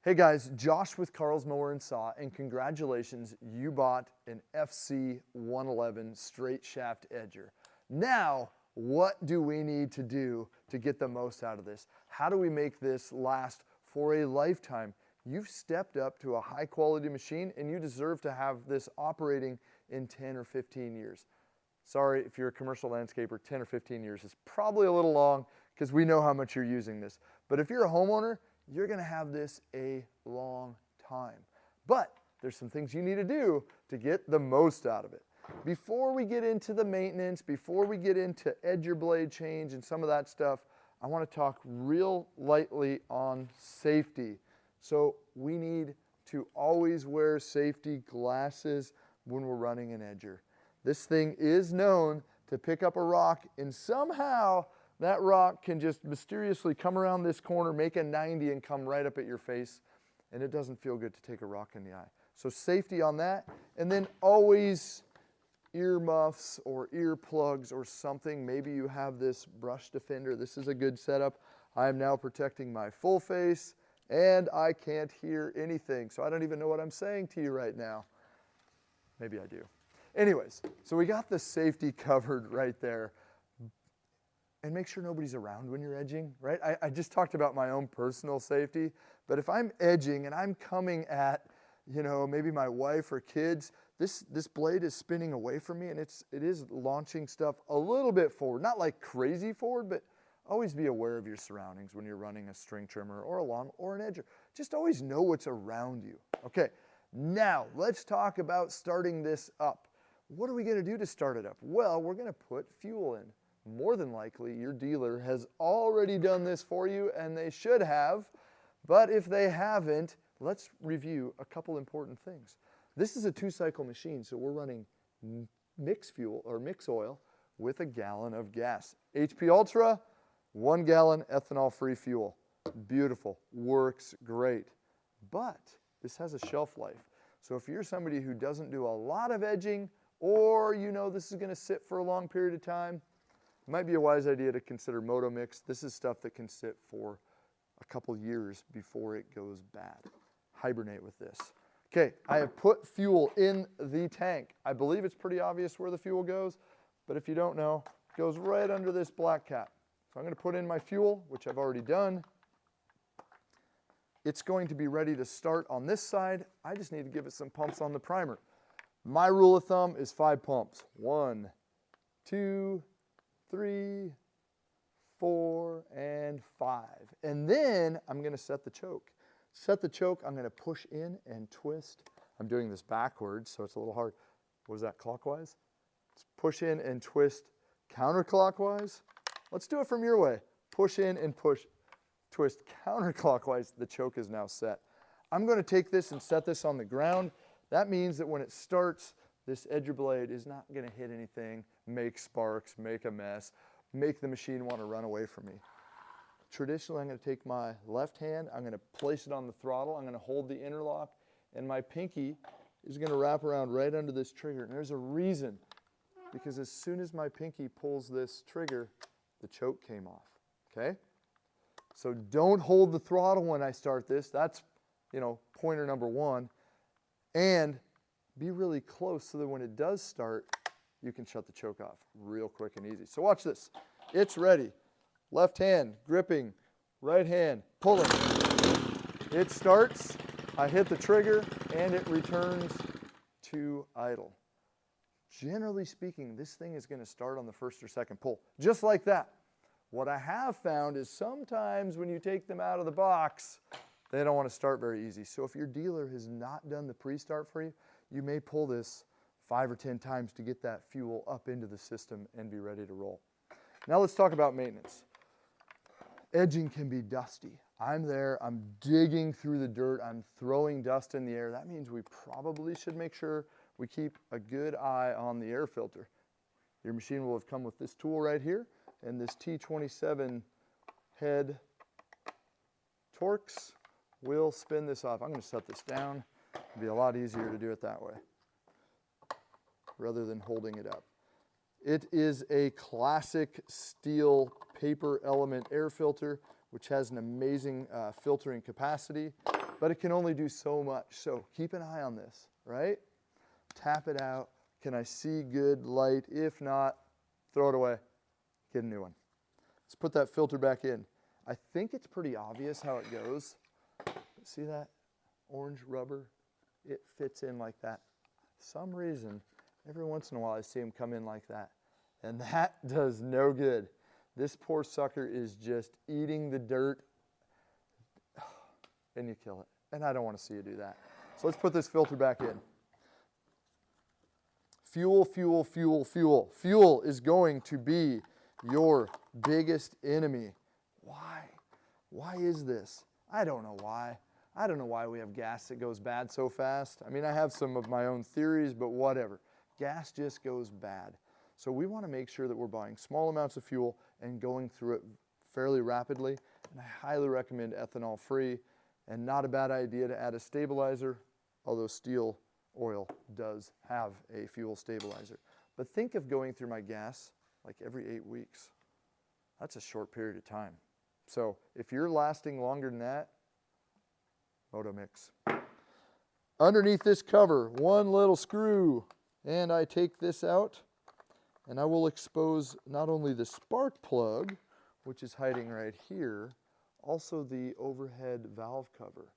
Hey guys, Josh with Carl's Mower and Saw, and congratulations, you bought an FC 111 straight shaft edger. Now, what do we need to do to get the most out of this? How do we make this last for a lifetime? You've stepped up to a high quality machine and you deserve to have this operating in 10 or 15 years. Sorry, if you're a commercial landscaper, 10 or 15 years is probably a little long because we know how much you're using this. But if you're a homeowner, you're gonna have this a long time. But there's some things you need to do to get the most out of it. Before we get into the maintenance, before we get into edger blade change and some of that stuff, I wanna talk real lightly on safety. So we need to always wear safety glasses when we're running an edger. This thing is known to pick up a rock and somehow that rock can just mysteriously come around this corner, make a 90 and come right up at your face, and it doesn't feel good to take a rock in the eye. So safety on that, and then always ear muffs or ear plugs or something. Maybe you have this brush defender. This is a good setup. I am now protecting my full face and I can't hear anything, so I don't even know what I'm saying to you right now. Maybe I do. Anyways, so we got the safety covered right there. And make sure nobody's around when you're edging, right? I just talked about my own personal safety, but if I'm edging and I'm coming at, you know, maybe my wife or kids, this blade is spinning away from me and it is launching stuff a little bit forward, not like crazy forward, but always be aware of your surroundings when you're running a string trimmer or a lawn or an edger. Just always know what's around you. Okay, now let's talk about starting this up. What are we gonna do to start it up? Well, we're gonna put fuel in. More than likely, your dealer has already done this for you, and they should have. But if they haven't, let's review a couple important things. This is a 2-cycle machine, so we're running mix fuel or mix oil with a gallon of gas. HP Ultra, 1 gallon ethanol-free fuel. Beautiful, works great. But this has a shelf life. So if you're somebody who doesn't do a lot of edging, or you know this is gonna sit for a long period of time, it might be a wise idea to consider Moto Mix. This is stuff that can sit for a couple years before it goes bad. Hibernate with this. Okay, I have put fuel in the tank. I believe it's pretty obvious where the fuel goes, but if you don't know, it goes right under this black cap. So I'm gonna put in my fuel, which I've already done. It's going to be ready to start on this side. I just need to give it some pumps on the primer. My rule of thumb is 5 pumps. 1, 2, 3, 4, and 5. And then I'm gonna set the choke. Set the choke, I'm gonna push in and twist. I'm doing this backwards, so it's a little hard. What is that, clockwise? Let's push in and twist counterclockwise. Let's do it from your way. Push in and twist counterclockwise. The choke is now set. I'm gonna take this and set this on the ground. That means that when it starts, this edger blade is not gonna hit anything, make sparks, make a mess, make the machine wanna run away from me. Traditionally, I'm gonna take my left hand, I'm gonna place it on the throttle, I'm gonna hold the interlock, and my pinky is gonna wrap around right under this trigger. And there's a reason, because as soon as my pinky pulls this trigger, the choke came off, okay? So don't hold the throttle when I start this. That's, you know, pointer number 1. And be really close so that when it does start, you can shut the choke off real quick and easy. So watch this. It's ready. Left hand gripping, right hand pulling. It starts, I hit the trigger, and it returns to idle. Generally speaking, this thing is going to start on the first or second pull, just like that. What I have found is sometimes when you take them out of the box, they don't want to start very easy. So if your dealer has not done the pre-start for you, you may pull this 5 or 10 times to get that fuel up into the system and be ready to roll. Now let's talk about maintenance. Edging can be dusty. I'm there, I'm digging through the dirt, I'm throwing dust in the air. That means we probably should make sure we keep a good eye on the air filter. Your machine will have come with this tool right here and this T27 head Torx will spin this off. I'm going to set this down. It'll be a lot easier to do it that way rather than holding it up. It is a classic steel paper element air filter, which has an amazing filtering capacity. but it can only do so much. So keep an eye on this, right? Tap it out. Can I see good light? If not, throw it away. Get a new one. Let's put that filter back in. I think it's pretty obvious how it goes. See that orange rubber? It fits in like that. For some reason, every once in a while I see them come in like that. And that does no good. This poor sucker is just eating the dirt, and you kill it. And I don't want to see you do that. So let's put this filter back in. Fuel, fuel, fuel, fuel. Fuel is going to be your biggest enemy. Why? Why is this? I don't know why. I don't know why we have gas that goes bad so fast. I mean, I have some of my own theories, but whatever. Gas just goes bad. So we want to make sure that we're buying small amounts of fuel and going through it fairly rapidly. And I highly recommend ethanol free, and not a bad idea to add a stabilizer, although STIHL oil does have a fuel stabilizer. But think of going through my gas like every 8 weeks. That's a short period of time. So if you're lasting longer than that, Moto Mix. Underneath this cover, one little screw, and I take this out, and I will expose not only the spark plug, which is hiding right here, also the overhead valve cover.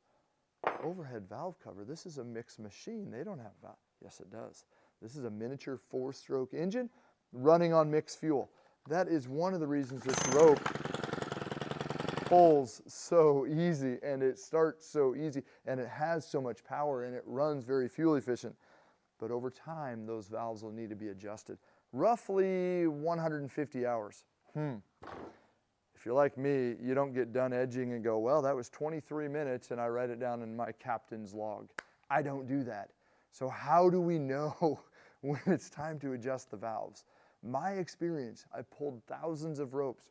Overhead valve cover, this is a mixed machine. They don't have valve. Yes, it does. This is a miniature 4-stroke engine running on mixed fuel. That is one of the reasons this rope pulls so easy, and it starts so easy, and it has so much power, and it runs very fuel efficient. But over time, those valves will need to be adjusted. Roughly 150 hours. If you're like me, you don't get done edging and go, well, that was 23 minutes, and I write it down in my captain's log. I don't do that. So how do we know when it's time to adjust the valves? My experience, I pulled thousands of ropes,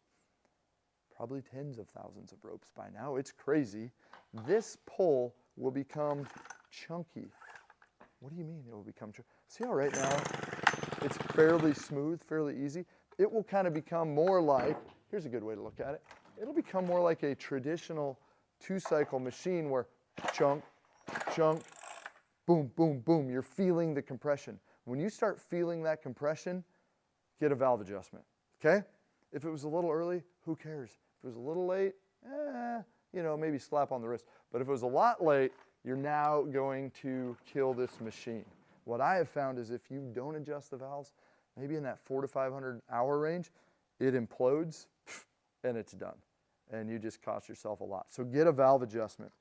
probably tens of thousands of ropes by now. It's crazy. This pull will become chunky. What do you mean it will become chunky? See how right now it's fairly smooth, fairly easy? It will kind of become more like, here's a good way to look at it. It'll become more like a traditional 2-cycle machine where chunk, chunk, boom, boom, boom. You're feeling the compression. When you start feeling that compression, get a valve adjustment, okay? If it was a little early, who cares? If it was a little late, you know, maybe slap on the wrist. But if it was a lot late, you're now going to kill this machine. What I have found is if you don't adjust the valves, maybe in that 400 to 500 hour range, it implodes and it's done. And you just cost yourself a lot. So get a valve adjustment.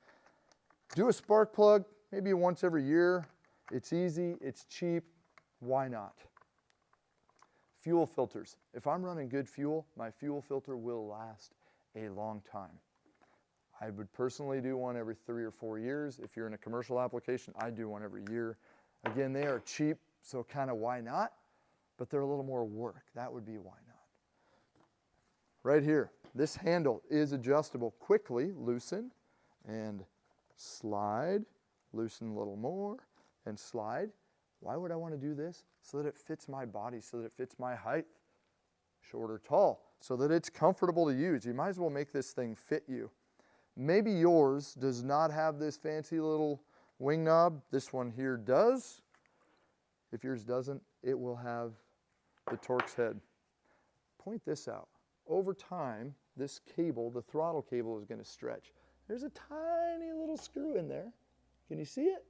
Do a spark plug, maybe once every year. It's easy, it's cheap, why not? Fuel filters. If I'm running good fuel, my fuel filter will last a long time. I would personally do one every 3 or 4 years. If you're in a commercial application, I do one every year. Again, they are cheap, so kind of why not? But they're a little more work. That would be why not. Right here, this handle is adjustable. Quickly loosen and slide, loosen a little more and slide. Why would I want to do this? So that it fits my body, so that it fits my height, short or tall, so that it's comfortable to use. You might as well make this thing fit you. Maybe yours does not have this fancy little wing knob. This one here does. If yours doesn't, it will have the Torx head. Point this out. Over time, this cable, the throttle cable, is going to stretch. There's a tiny little screw in there. Can you see it?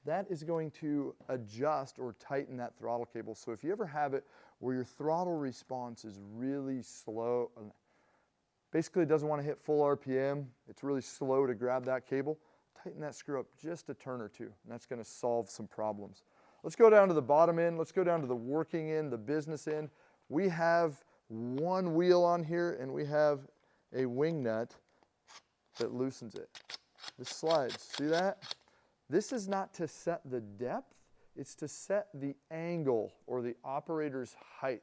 That is going to adjust or tighten that throttle cable. So if you ever have it where your throttle response is really slow, basically it doesn't want to hit full RPM, it's really slow to grab that cable, tighten that screw up just a turn or two, and that's going to solve some problems. Let's go down to the bottom end. Let's go down to the working end, the business end. We have one wheel on here, and we have a wing nut that loosens it. This slides. See that? This is not to set the depth, it's to set the angle or the operator's height,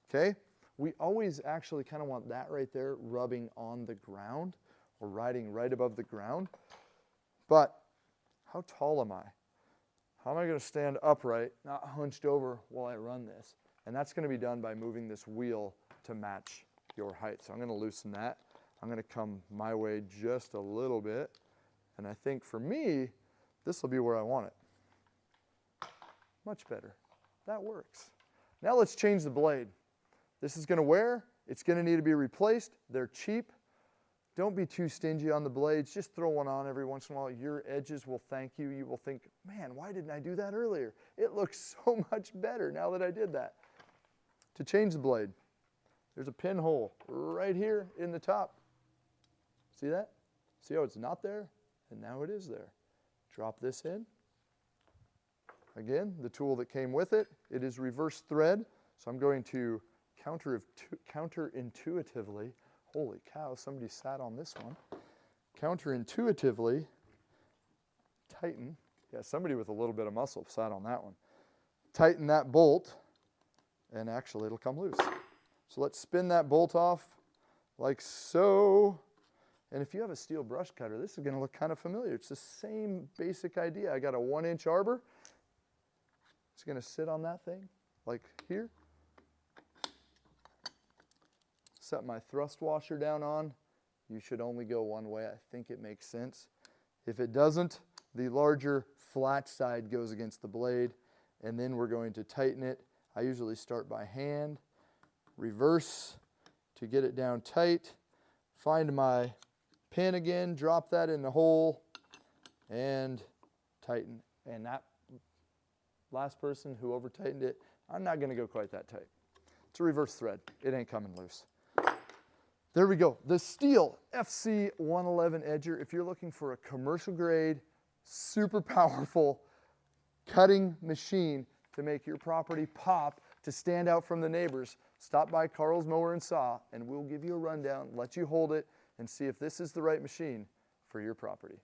okay? We always actually kind of want that right there rubbing on the ground or riding right above the ground. But how tall am I? How am I going to stand upright, not hunched over while I run this? And that's going to be done by moving this wheel to match your height. So I'm going to loosen that. I'm going to come my way just a little bit. And I think for me, this will be where I want it. Much better. That works. Now let's change the blade. This is going to wear. It's going to need to be replaced. They're cheap. Don't be too stingy on the blades. Just throw one on every once in a while. Your edges will thank you. You will think, man, why didn't I do that earlier? It looks so much better now that I did that. To change the blade, there's a pinhole right here in the top. See that? See how it's not there? And now it is there. Drop this in. Again, the tool that came with it. It is reverse thread. So I'm going to counterintuitively, holy cow, somebody sat on this one. Counterintuitively tighten. Yeah, somebody with a little bit of muscle sat on that one. Tighten that bolt, and actually it'll come loose. So let's spin that bolt off like so. And if you have a steel brush cutter, this is going to look kind of familiar. It's the same basic idea. I got a 1-inch arbor. It's going to sit on that thing like here. Set my thrust washer down on. You should only go one way. I think it makes sense. If it doesn't, the larger flat side goes against the blade, and then we're going to tighten it. I usually start by hand, reverse to get it down tight, find my pin again, drop that in the hole, and tighten. And that last person who over tightened it, I'm not going to go quite that tight. It's a reverse thread. It ain't coming loose. There we go. The STIHL FC 111 edger. If you're looking for a commercial grade, super powerful cutting machine to make your property pop, to stand out from the neighbors, stop by Carl's Mower and Saw, and we'll give you a rundown, let you hold it, and see if this is the right machine for your property.